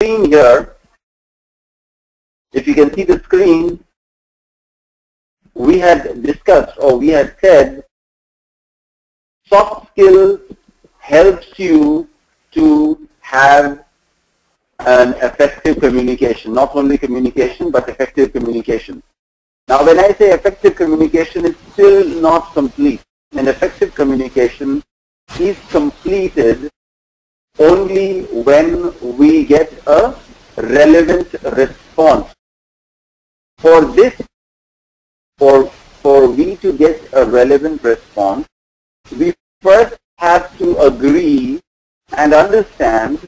screen here, if you can see the screen, we had discussed, or we had said, soft skills helps you to have an effective communication, not only communication, but effective communication. Now, when I say effective communication, it's still not complete. An effective communication is completed only when we get a relevant response. For this, for we to get a relevant response, we first have to agree and understand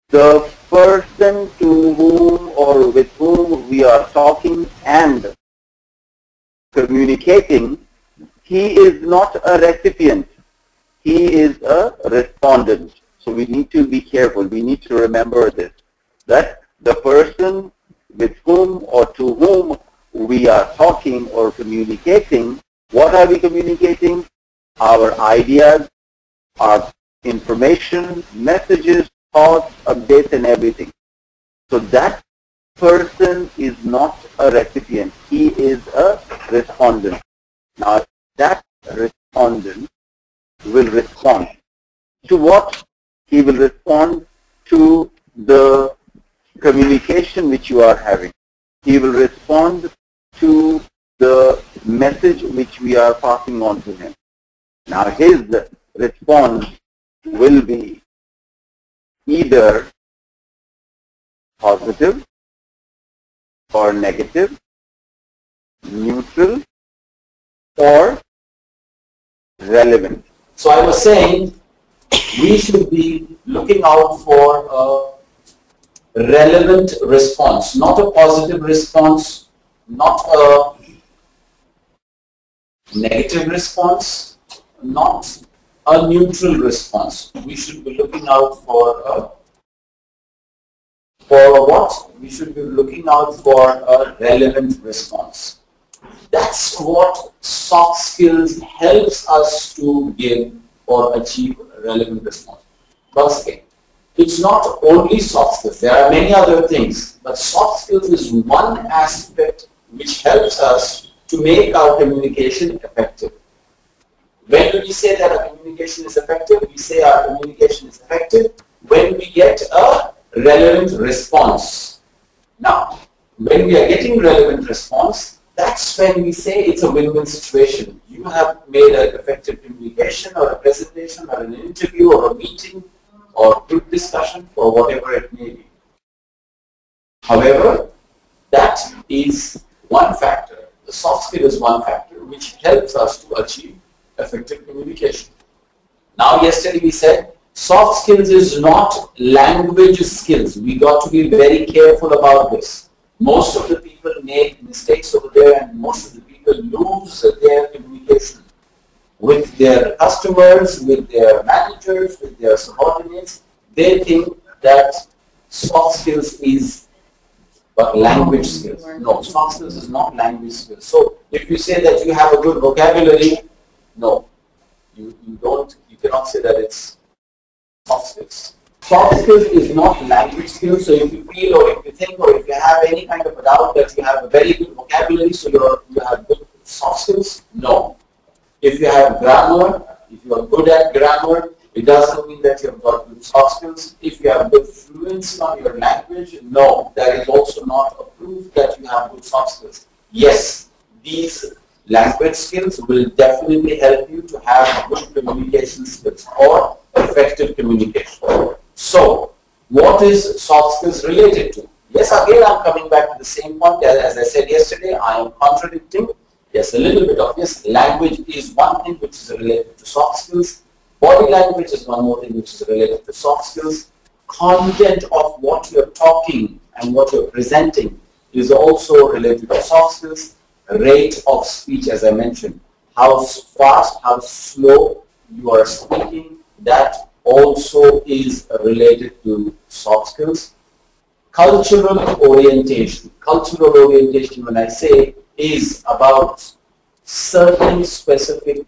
the person to whom or with whom we are talking and communicating. He is not a recipient. He is a respondent. So we need to be careful. We need to remember this, that the person with whom or to whom we are talking or communicating, what are we communicating? Our ideas, our information, messages, thoughts, updates, and everything. So that person is not a recipient. He is a respondent. Now, that respondent will respond. To what? He will respond to the communication which you are having. He will respond to the message which we are passing on to him. Now, his response will be either positive or negative, neutral or relevant. So I was saying we should be looking out for a relevant response, not a positive response, not a negative response, not a neutral response. We should be looking out for what? We should be looking out for a relevant response. That's what soft skills helps us to give or achieve a relevant response. But again, it's not only soft skills. There are many other things, but soft skills is one aspect which helps us to make our communication effective. When do we say that our communication is effective? We say our communication is effective when we get a relevant response. Now, when we are getting relevant response, that's when we say it's a win-win situation. You have made an effective communication or a presentation or an interview or a meeting or group discussion or whatever it may be. However, that is one factor. The soft skill is one factor which helps us to achieve effective communication. Now, yesterday we said soft skills is not language skills. We got to be very careful about this. Most of the people make mistakes over there and most of the people lose their communication with their customers, with their managers, with their subordinates. They think that soft skills is language skills. No, soft skills is not language skills. So if you say that you have a good vocabulary, no, you cannot say that it's soft skills. Soft skills is not language skills. So if you feel or if you think or if you have any kind of a doubt that you have a very good vocabulary, so you have good soft skills, no. If you have grammar, if you are good at grammar, it doesn't mean that you have got good soft skills. If you have good fluency on your language, no, that is also not a proof that you have good soft skills. Yes, these language skills will definitely help you to have good communication skills or effective communication. So, what is soft skills related to? Yes, again, I'm coming back to the same point. As I said yesterday, I am contradicting. Yes, a little bit of yes. Language is one thing which is related to soft skills. Body language is one more thing which is related to soft skills. Content of what you're talking and what you're presenting is also related to soft skills. Rate of speech, as I mentioned, how fast, how slow you are speaking, that also is related to soft skills. Cultural orientation. Cultural orientation, when I say, is about certain specific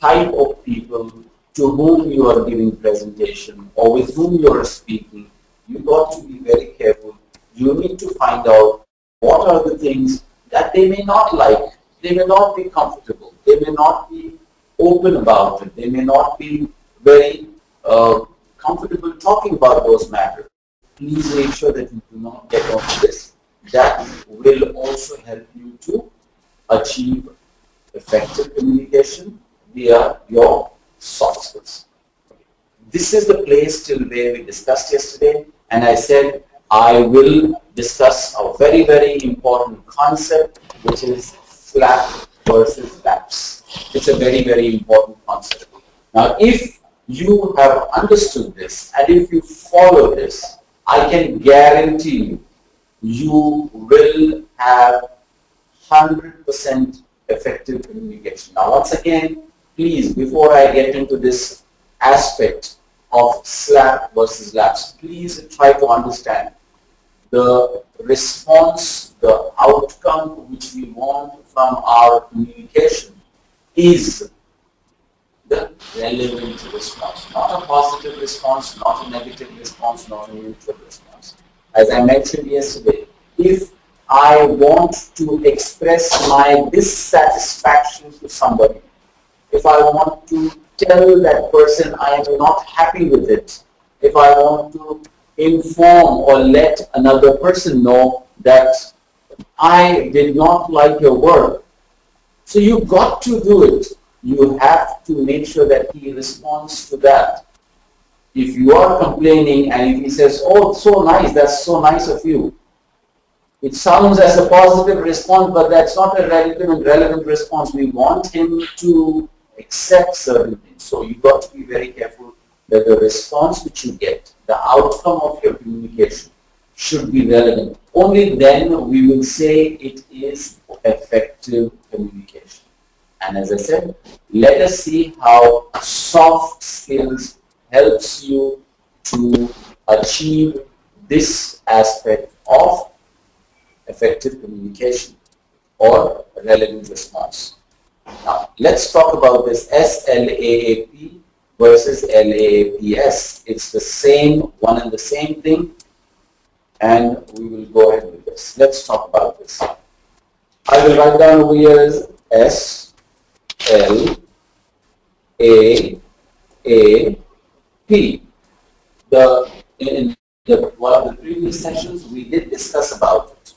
type of people to whom you are giving presentation or with whom you are speaking, you got to be very careful. You need to find out what are the things that they may not like, they may not be comfortable, they may not be open about it, they may not be very comfortable talking about those matters. Please make sure that you do not get on this. That will also help you to achieve effective communication via your soft skills. This is the place till where we discussed yesterday, and I said I will discuss a very, very important concept, which is SLAAP versus LAAPS. It's a very, very important concept. Now, if you have understood this and if you follow this, I can guarantee you, you will have 100% effective communication. Now, once again, please, before I get into this aspect of SLAAP versus LAAPS, please try to understand the response, the outcome which we want from our communication is the relevant response, not a positive response, not a negative response, not a neutral response. As I mentioned yesterday, if I want to express my dissatisfaction to somebody, if I want to tell that person I am not happy with it, if I want to inform or let another person know that I did not like your work, so you got to do it. You have to make sure that he responds to that. If you are complaining and if he says, oh, it's so nice, that's so nice of you, it sounds as a positive response, but that's not a relevant response. We want him to accept certain things. So you've got to be very careful that the response which you get, the outcome of your communication, should be relevant. Only then we will say it is effective communication. And as I said, let us see how soft skills helps you to achieve this aspect of effective communication or relevant response. Now, let's talk about this SLAAP versus LAAPS. It's the same, one and the same thing, and we will go ahead with this. Let's talk about this. I will write down over here as S, L, A, P. In one of the previous sessions, we did discuss about it.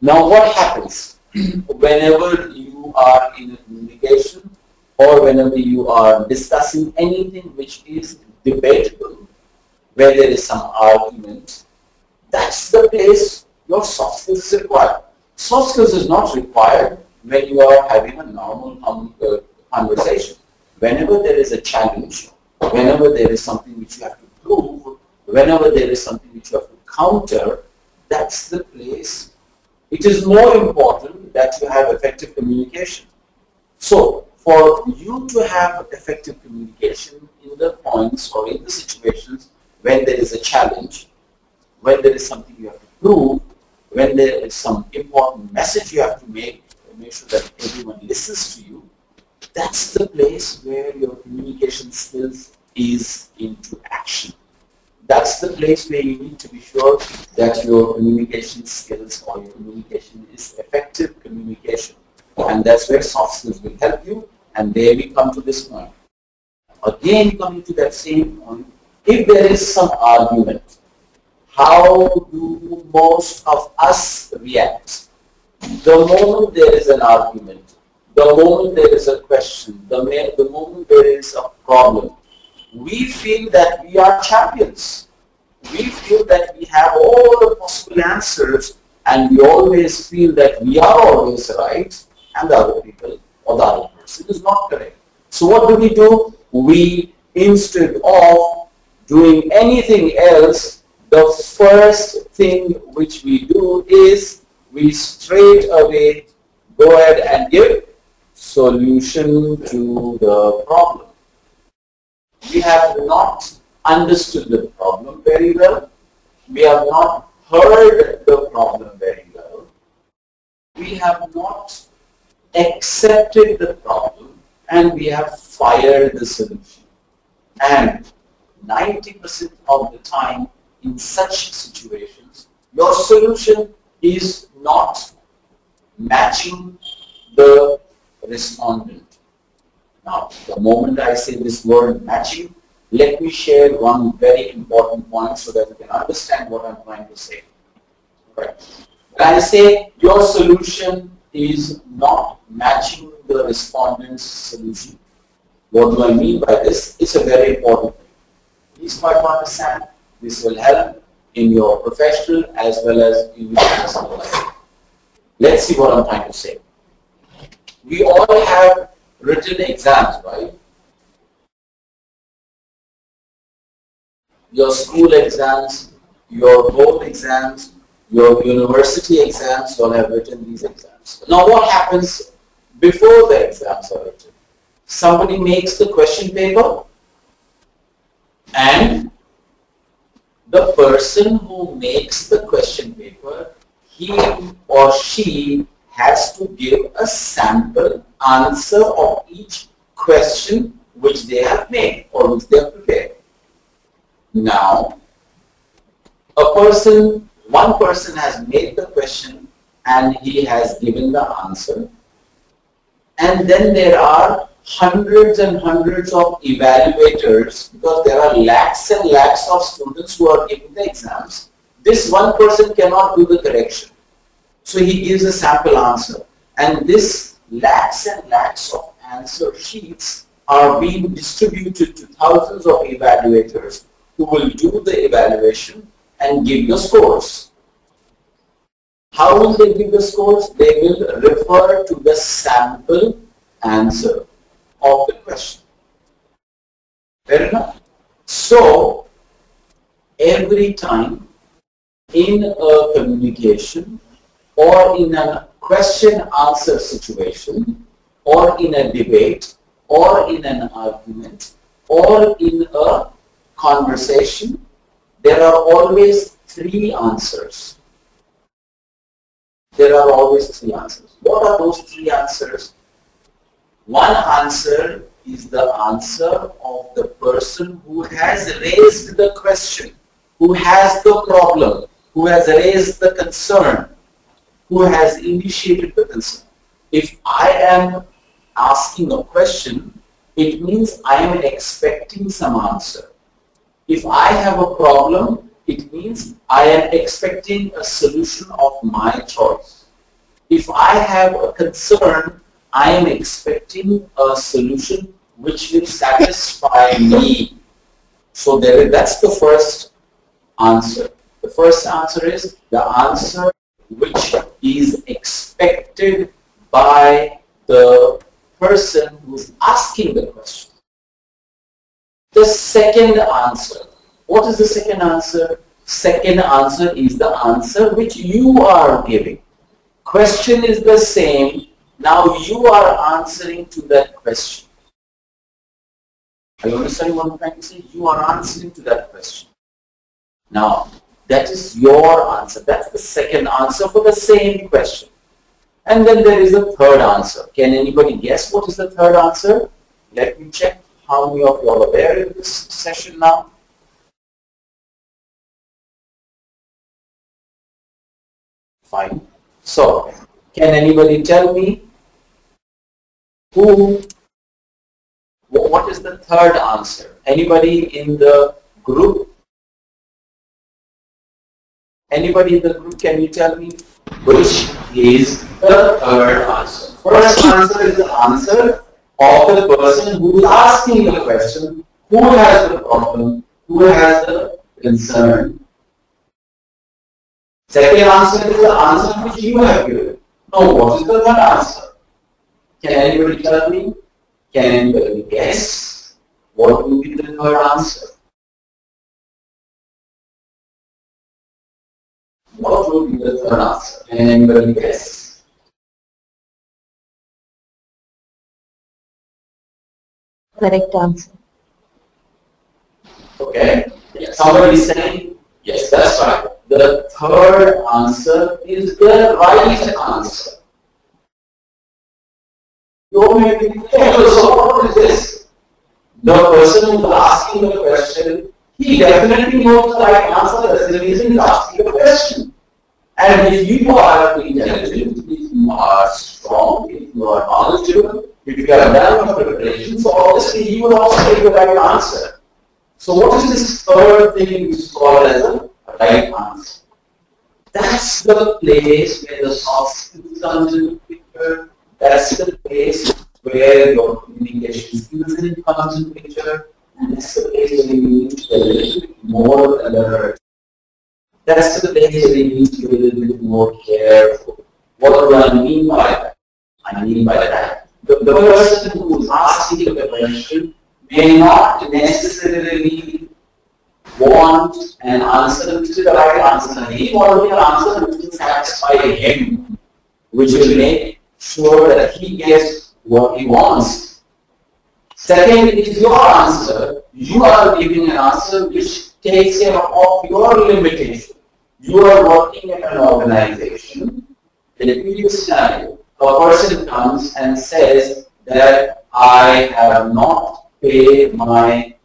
Now, what happens whenever you are in a communication or whenever you are discussing anything which is debatable, where there is some argument? That's the place your soft skills is required. Soft skills is not required when you are having a normal conversation. Whenever there is a challenge, whenever there is something which you have to prove, whenever there is something which you have to counter, that's the place. It is more important that you have effective communication. So, for you to have effective communication in the points or in the situations when there is a challenge, when there is something you have to prove, when there is some important message you have to make sure that everyone listens to you, that's the place where your communication skills is into action. That's the place where you need to be sure that your communication skills or your communication is effective communication. And that's where soft skills will help you. And there we come to this point. Again, coming to that same point, if there is some argument, how do most of us react? The moment there is an argument, the moment there is a question, the moment there is a problem, we feel that we are champions. We feel that we have all the possible answers, and we always feel that we are always right and the other people or the other person is not correct. So what do? We, instead of doing anything else, the first thing which we do is we straight away go ahead and give solution to the problem. We have not understood the problem very well. We have not heard the problem very well. We have not accepted the problem, and we have fired the solution. And 90% of the time in such situations, your solution is not matching the respondent. Now, the moment I say this word matching, let me share one very important point so that you can understand what I'm trying to say. Right. When I say your solution is not matching the respondent's solution, what do I mean by this? It's a very important thing. Please try to understand. This will help in your professional as well as in your personal life. Let's see what I'm trying to say. We all have written exams, right? Your school exams, your board exams, your university exams, you all have written these exams. Now what happens before the exams are written? Somebody makes the question paper, and the person who makes the question paper, he or she has to give a sample answer of each question which they have made or which they have prepared. Now, one person has made the question and he has given the answer, and then there are hundreds and hundreds of evaluators, because there are lakhs and lakhs of students who are giving the exams. This one person cannot do the correction. So he gives a sample answer, and this lakhs and lakhs of answer sheets are being distributed to thousands of evaluators who will do the evaluation and give the scores. How will they give the scores? They will refer to the sample answer of the question. Fair enough? So, every time in a communication or in a question-answer situation or in a debate or in an argument or in a conversation, there are always three answers. There are always three answers. What are those three answers? One answer is the answer of the person who has raised the question, who has the problem, who has raised the concern, who has initiated the concern. If I am asking a question, it means I am expecting some answer. If I have a problem, it means I am expecting a solution of my choice. If I have a concern, I am expecting a solution which will satisfy me. So that's the first answer. The first answer is the answer which is expected by the person who is asking the question. The second answer. What is the second answer? Second answer is the answer which you are giving. Question is the same. Now you are answering to that question. Are you understanding what I'm trying to say? You are answering to that question. Now, that is your answer. That's the second answer for the same question. And then there is a third answer. Can anybody guess what is the third answer? Let me check how many of you are there in this session now. Fine. So, can anybody tell me what is the third answer? Anybody in the group? Anybody in the group, can you tell me which is the third answer? First answer is the answer of the person who is asking the question, who has the problem, who has the concern. Second answer is the answer which you have given. Now, what is the third answer? Can anybody tell me? Can anybody guess what will be the third answer? What will be the third answer? Can anybody guess? Correct answer. Okay. Yes. Somebody is saying, yes, that's right. The third answer is the right answer. You may be thinking, so what is this? the person who is asking the question, he definitely knows the right answer. That's the reason he's asking the question. And if you are intelligent, if you are strong, if you are knowledgeable, if you have done your preparation, so obviously you will also take the right answer. So what is this third thing which is called as a right answer? That's the place where the soft skills comes into the picture. That's the place where your communication skills comes into the picture. And that's the place where you need to be a little bit more alert. That's the place where you need to be a little bit more careful. What do I mean by that? I mean by that, the person who is asking the question may not necessarily want an answer which is the right answer. He wants an answer which will satisfy him, which will make sure that he gets what he wants. Second, it is your answer. You are giving an answer which takes care of your limitation. You are working in an organization. In a previous scenario, a person comes and says that I have not paid my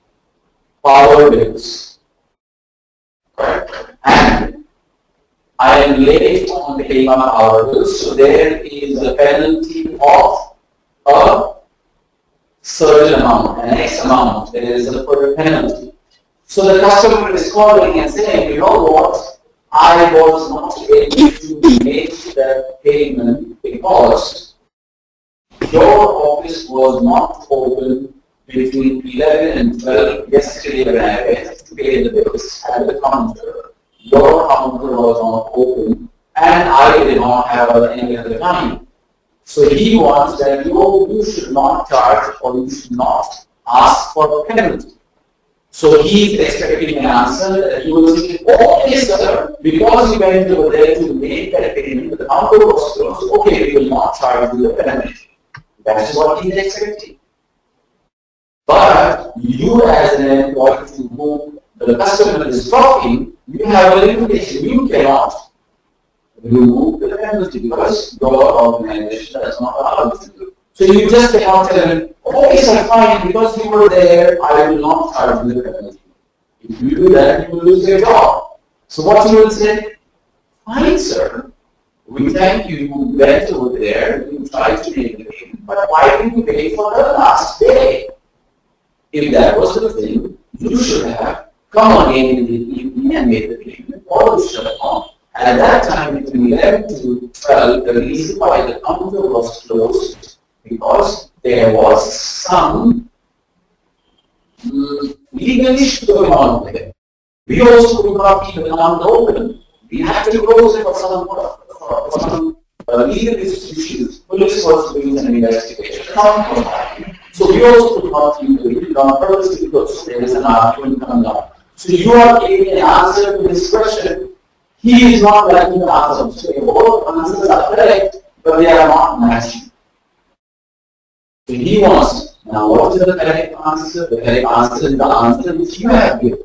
power bills, and I am late on paying my power bills, so there is a penalty of a certain amount, an X amount. There is a penalty. So the customer is calling and saying, you know what? I was not able to make that payment because your office was not open between 11 and 12 yesterday when I went to pay the bills at the counter. Your counter was not open and I did not have any other time. So he wants that you should not charge or you should not ask for a penalty. So he is expecting an answer that he will say, okay sir, because you went over there to make that payment, the counter was closed, okay, we will not charge you the penalty. That is what he is expecting. But you as an employee to whom the customer is talking, you have a limitation. You cannot remove the penalty because your organization does not allow you to do. So you just cannot tell him, okay sir, fine, because you were there, I will not charge you the penalty. If you do that, you will lose your job. So what you will say, fine sir, we thank you, you went over there, you tried to make the payment, but why didn't you pay for the last day? If that was the thing, you should have come again in the evening and made the payment, or you should have come. At that time, between 11 to 12, the reason why the counter was closed because there was some legal issue going on with it. We also could not keep the counter open. We had to close it for some legal issues. Police was doing an investigation. So we also could not keep the counter because there is an argument coming up. So you are giving an answer to this question. He is not liking the answer. So both answers are correct, but they are not matching. So he wants, now what is the correct answer? The correct answer is the answer which you have given.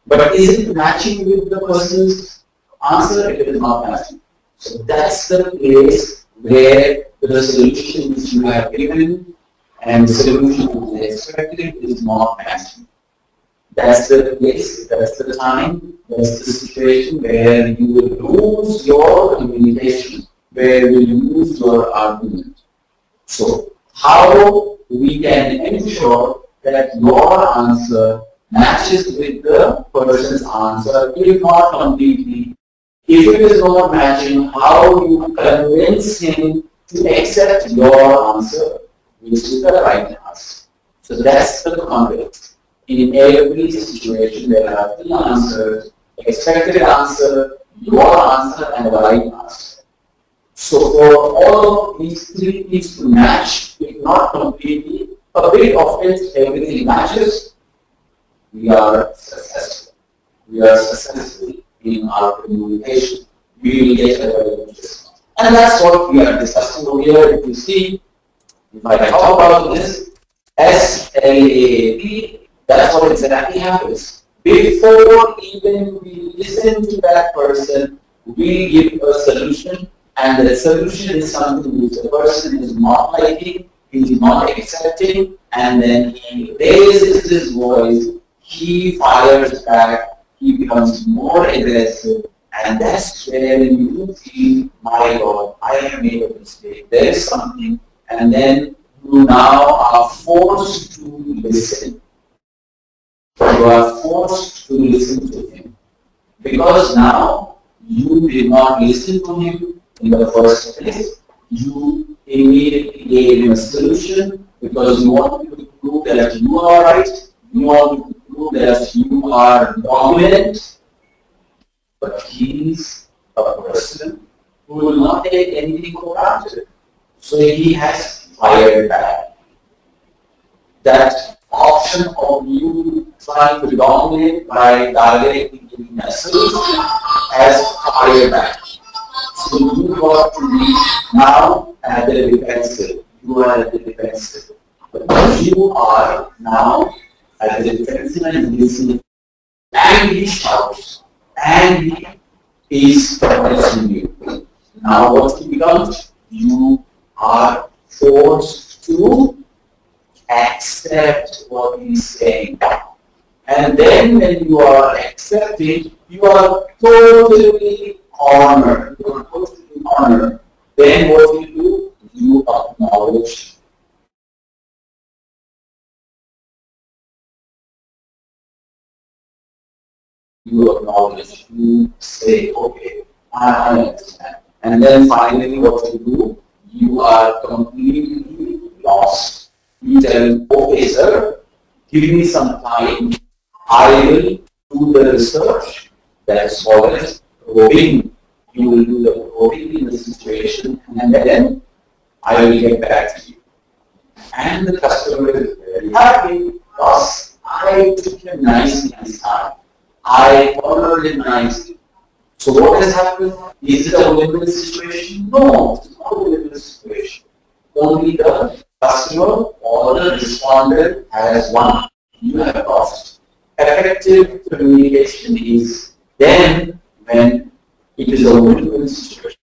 But is it matching with the person's answer? It is not matching. So that's the place where the solution which you have given and the solution which is expected is not matching. That's the place, that's the time, that's the situation where you will lose your communication, where you will lose your argument. So, how we can ensure that your answer matches with the person's answer, if not completely. If it is not matching, how you convince him to accept your answer, which is the right answer. So that's the context. In every situation, there are three answers: expected answer, your answer, and the right answer. So for all of these three things to match, if not completely, a bit of it, everything matches, we are successful. We are successful in our communication. We will get a very good response. And that's what we are discussing over here. If you see, if I talk about this, SLAAP, that's what exactly happens. Before even we listen to that person, we give a solution, and the solution is something which the person is not liking, he is not accepting, and then he raises his voice, he fires back, he becomes more aggressive, and that's where you feel, my God, I have made a mistake. There is something, and then you now are forced to listen. You are forced to listen to him. Because now you did not listen to him in the first place. You immediately gave him a solution because you want to prove that you are right. You want to prove that you are dominant. But he is a person who will not take anything for granted. So he has fired back. That option of you trying to dominate by directly giving a solution has fired back. So you got to be now at the defensive. You are at the defensive. But you are now at the defensive and listening. And he shouts. And he is protecting you. Now what it becomes? You are forced to accept what he's saying. And then when you are accepting, you are totally honored. You are totally honored. Then what you do? You acknowledge. You acknowledge. You say, okay, I understand. And then finally what you do? You are completely lost. You tell, okay sir, give me some time. I will do the research. That's called as probing. You will do the probing in the situation, and then I will get back to you. And the customer is very happy because I took him nicely this time. I honored him nicely. So what has happened? Is it a win-win situation? No, it's not a win-win situation. Only the customer or the respondent has won. You have lost. Effective communication is then when it is a win-win situation.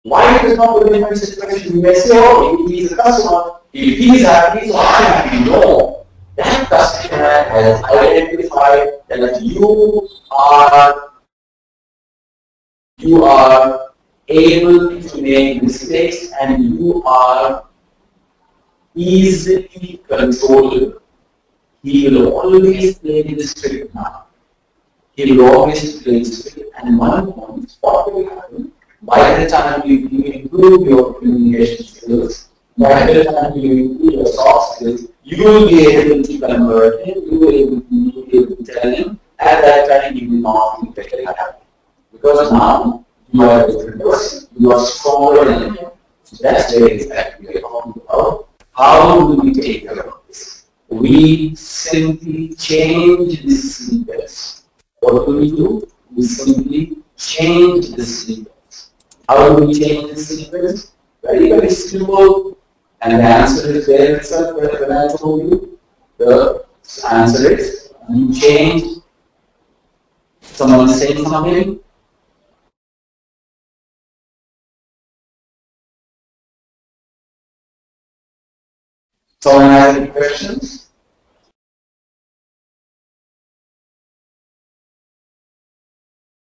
Why it is not a win-win situation? You may say, oh, if he is a customer, if he is happy, so I am happy. No. That customer has identified that you are able to make mistakes and you are easily controllable. He will always play this trick now. He will always play this trick. And one point, what will happen? By the time you improve your communication skills, by the time you improve your soft skills, you will be able to convert him, you will be able to tell him, at that time he will not be very happy. Because now you are a different person, you are stronger than him. So that's where exactly we are talking about. How do we take care of this? We simply change the sequence. What do we do? We simply change the sequence. How do we change the sequence? Very, very simple. And the answer is there itself when I told you. The answer is you change. Someone is saying something. Someone has any questions?